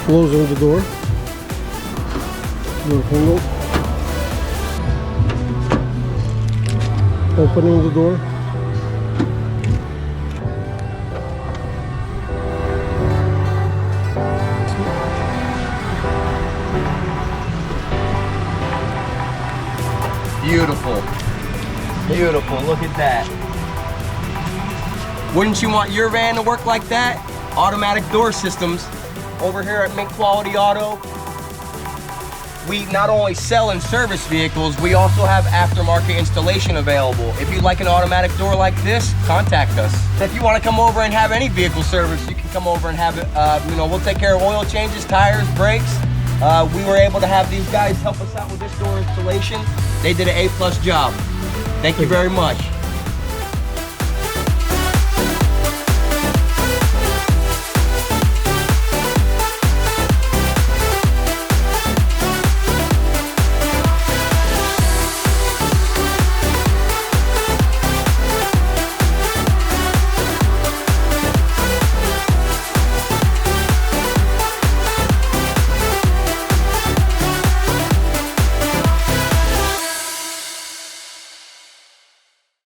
Closing the door. Door handle. Opening the door. Beautiful. Beautiful. Look at that. Wouldn't you want your van to work like that? Automatic door systems. Over here at Mint Quality Auto, we not only sell and service vehicles, we also have aftermarket installation available. If you'd like an automatic door like this, contact us. If you want to come over and have any vehicle service, you can come over and have it. We'll take care of oil changes, tires, brakes. We were able to have these guys help us out with this door installation. They did an A+ job. Thank you very much.